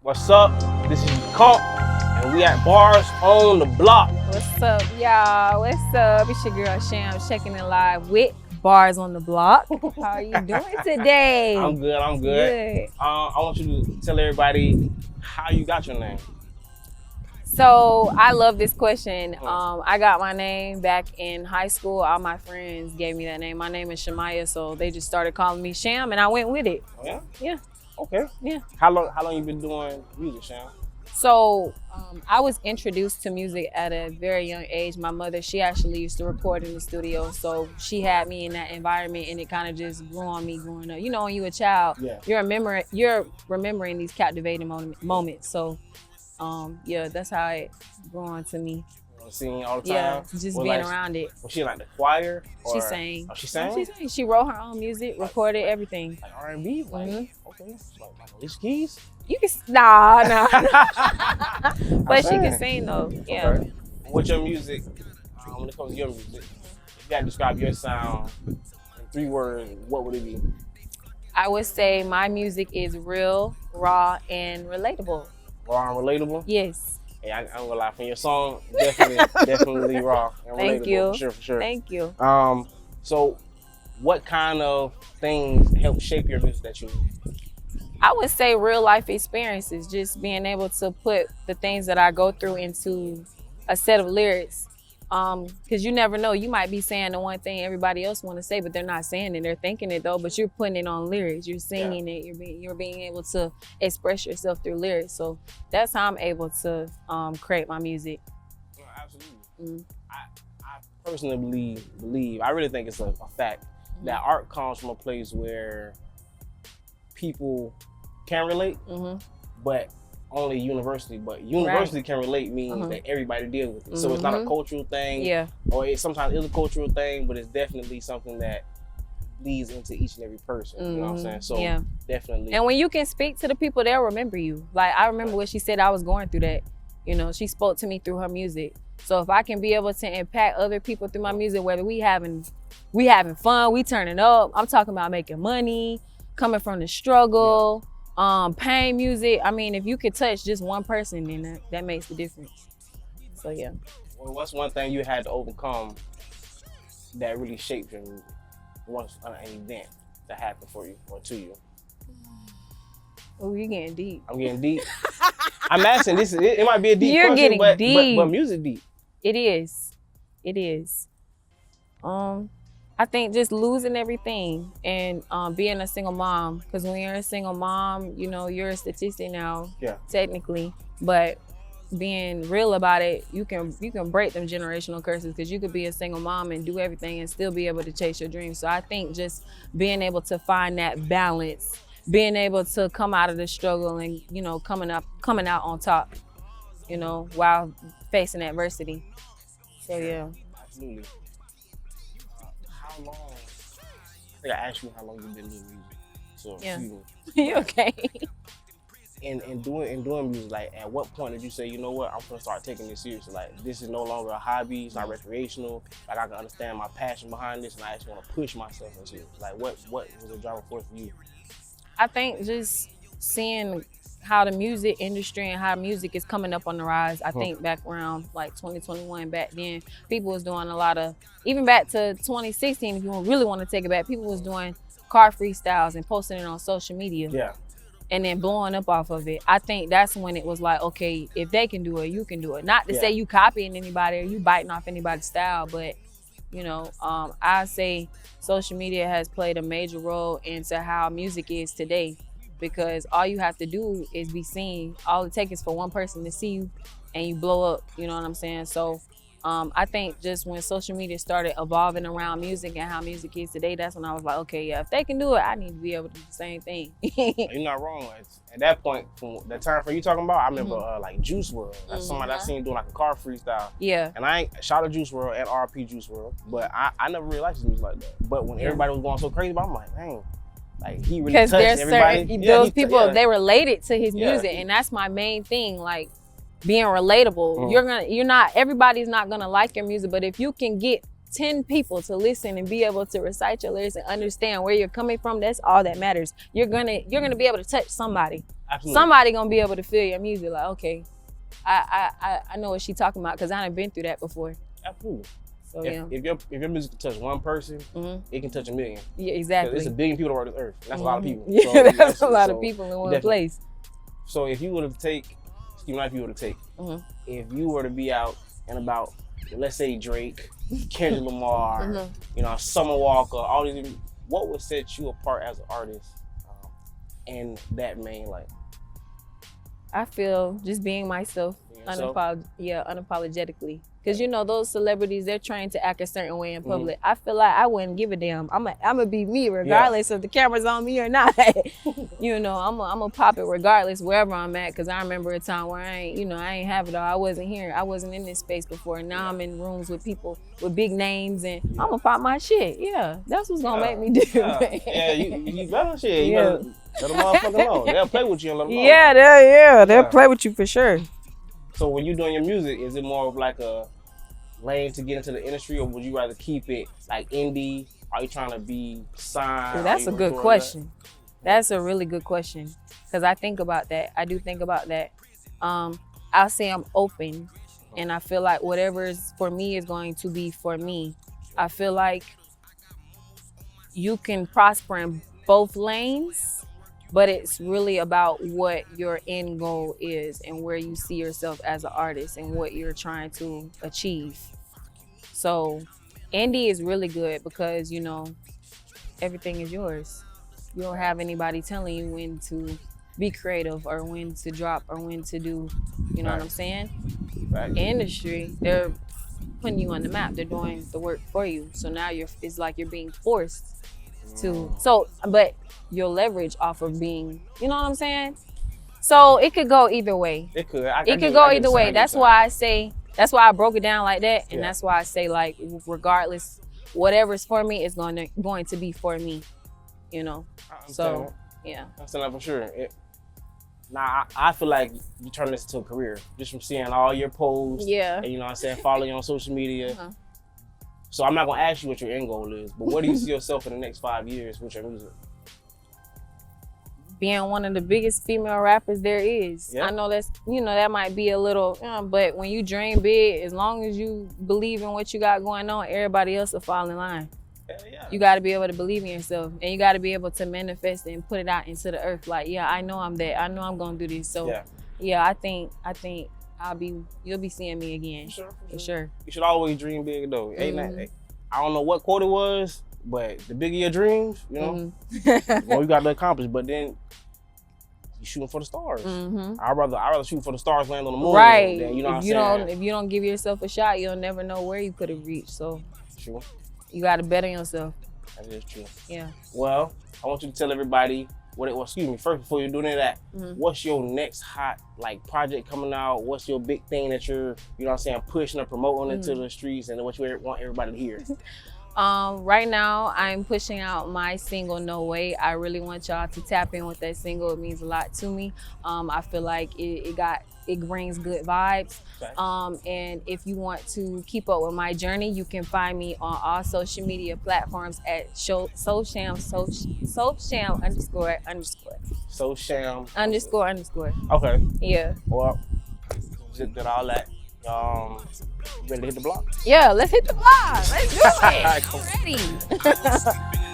What's up? This is Conke, and we at Bars on the Block. What's up, y'all? What's up? It's your girl Sham checking in live with Bars on the Block. How are you doing today? I'm good. Good. I want you to tell everybody how you got your name. So I love this question. I got my name back in high school. All my friends gave me that name. My name is Shamaya, so they just started calling me Sham, and I went with it. Oh, yeah? Yeah. Okay. Yeah. How long you been doing music, Sham? So I was introduced to music at a very young age. My mother, she actually used to record in the studio. So she had me in that environment, and it kind of just grew on me growing up. You know, when you're a child, you're remembering these captivating moments. So yeah, that's how it grew on to me. Singing all the time? Yeah, just being around it. Was she like the choir? Or? She sang. Oh, she sang? She wrote her own music, recorded everything. Like R&B? Like, okay. Like Alicia Keys? You can, nah. But she can sing though, yeah. Okay. What's your music, when it comes to your music, if you had to describe your sound in 3 words, what would it be? I would say my music is real, raw, and relatable. Raw and relatable? Yes. Yeah, I'm gonna lie, from your song, definitely raw and relatable. Thank you. For sure. Thank you. So what kind of things help shape your music that you make? I would say real life experiences, just being able to put the things that I go through into a set of lyrics. Because you never know, you might be saying the one thing everybody else want to say, but they're not saying it. They're thinking it though, but you're putting it on lyrics. You're singing it. You're being able to express yourself through lyrics. So that's how I'm able to create my music. No, absolutely. I personally believe, I really think it's a fact that art comes from a place where people can relate, but only universally. But universally can relate means that everybody deals with it. So it's not a cultural thing, or it sometimes is a cultural thing, but it's definitely something that bleeds into each and every person. You know what I'm saying? So definitely. And when you can speak to the people, they'll remember you. Like I remember what she said, I was going through that. You know, she spoke to me through her music. So if I can be able to impact other people through my music, whether we having fun, we turning up, I'm talking about making money, coming from the struggle, pain music. I mean, if you could touch just one person, then that makes the difference. So yeah. Well, what's one thing you had to overcome that really shaped your music? Once an event that happened for you or to you? Oh, you're getting deep. I'm getting deep. I'm asking, it might be a deep question, getting but, deep. But music deep. It is. It is. I think just losing everything and being a single mom, because when you're a single mom, you know, you're a statistic now, technically, but being real about it, you can break them generational curses, because you could be a single mom and do everything and still be able to chase your dreams. So I think just being able to find that balance, being able to come out of the struggle and, you know, coming out on top, you know, while facing adversity. So yeah. Absolutely. How long? I think I asked you how long you've been doing music. So You okay? And doing music, like at what point did you say, you know what, I'm gonna start taking this seriously? Like this is no longer a hobby, it's not recreational. Like I can understand my passion behind this, and I actually want to push myself into it. Like what was the driving force for you? I think just seeing how the music industry and how music is coming up on the rise. I think back around like 2021, back then, people was doing a lot of, even back to 2016, if you really want to take it back, people was doing car freestyles and posting it on social media. Yeah. And then blowing up off of it. I think that's when it was like, okay, if they can do it, you can do it. Not to say you copying anybody or you biting off anybody's style, but you know, I say social media has played a major role into how music is today, because all you have to do is be seen. All it takes is for one person to see you and you blow up, you know what I'm saying? So I think just when social media started evolving around music and how music is today, that's when I was like, okay, yeah, if they can do it, I need to be able to do the same thing. You're not wrong. At that point, from the time frame you talking about, I remember like Juice WRLD. That's somebody I seen doing like a car freestyle. Yeah. And I ain't shout out Juice WRLD and RP Juice WRLD, but I never really liked his music like that. But when everybody was going so crazy about it, I'm like, dang. Like he really touched everybody. Certain, those people, they related to his music, and that's my main thing. Like being relatable. Everybody's not gonna like your music, but if you can get 10 people to listen and be able to recite your lyrics and understand where you're coming from, that's all that matters. You're gonna be able to touch somebody. Absolutely. somebody gonna be able to feel your music. Like, okay, I know what she talking about because I done been through that before. Absolutely. So if your music can touch one person, it can touch a million. Yeah, exactly. There's a billion people on this earth. That's a lot of people. Yeah, so, that's a lot of people in one place. So if you were to take, if you were to be out and about, let's say Drake, Kendrick Lamar, Summer Walker, all these, what would set you apart as an artist in that main light? I feel just being myself, unapologetically. Because those celebrities, they're trying to act a certain way in public. I feel like I wouldn't give a damn. I'm gonna be me regardless if the camera's on me or not. I'm gonna pop it regardless wherever I'm at. Because I remember a time where I ain't have it all. I wasn't here. I wasn't in this space before. Now I'm in rooms with people with big names, and I'm gonna pop my shit. Yeah, that's what's gonna make me do. You better shit. You better let them motherfucker know. They'll play with you and let them know. They'll play with you for sure. So when you're doing your music, is it more of like a lane to get into the industry, or would you rather keep it like indie? Are you trying to be signed? Well, that's a good question. That's a really good question, because I think about that. I do think about that. I'll say I'm open, and I feel like whatever is for me is going to be for me. I feel like you can prosper in both lanes, but it's really about what your end goal is and where you see yourself as an artist and what you're trying to achieve. So indie is really good because, everything is yours. You don't have anybody telling you when to be creative or when to drop or when to do, you know what I'm saying? Right. Industry, they're putting you on the map. They're doing the work for you. So now it's like you're being forced to, but you'll leverage off of being, you know what I'm saying? So it could go either way. It could. It could go either way. That's why I broke it down like that. And that's why I say, like, regardless, whatever's for me is going to be for me, So, yeah. That's enough for sure. I feel like you turn this into a career just from seeing all your posts. Yeah. And, follow you on social media. So I'm not going to ask you what your end goal is, but where do you see yourself in the next 5 years with your music? Being one of the biggest female rappers there is. I know that's, that might be a little, but when you dream big, as long as you believe in what you got going on, everybody else will fall in line. Yeah. You got to be able to believe in yourself, and you got to be able to manifest and put it out into the earth. Like, I know I'm that. I know I'm going to do this. So, I think you'll be seeing me again. For sure. You should always dream big though. I don't know what quote it was, but the bigger your dreams, the more you got to accomplish. But then you shooting for the stars. I'd rather shoot for the stars, land on the moon. Right. Than, if you don't give yourself a shot, you'll never know where you could have reached. So true. You got to bet on yourself. That is true. Yeah. Well, I want you to tell everybody first before you do any of that, what's your next hot project coming out? What's your big thing that you're, pushing or promoting into the streets, and what you want everybody to hear? Right now, I'm pushing out my single, No Way. I really want y'all to tap in with that single. It means a lot to me. I feel like it brings good vibes. And if you want to keep up with my journey, you can find me on all social media platforms at Sham __. Okay. Yeah. Well, just did all that. Ready to hit the block? Yeah, let's hit the block. Let's do it. Ready.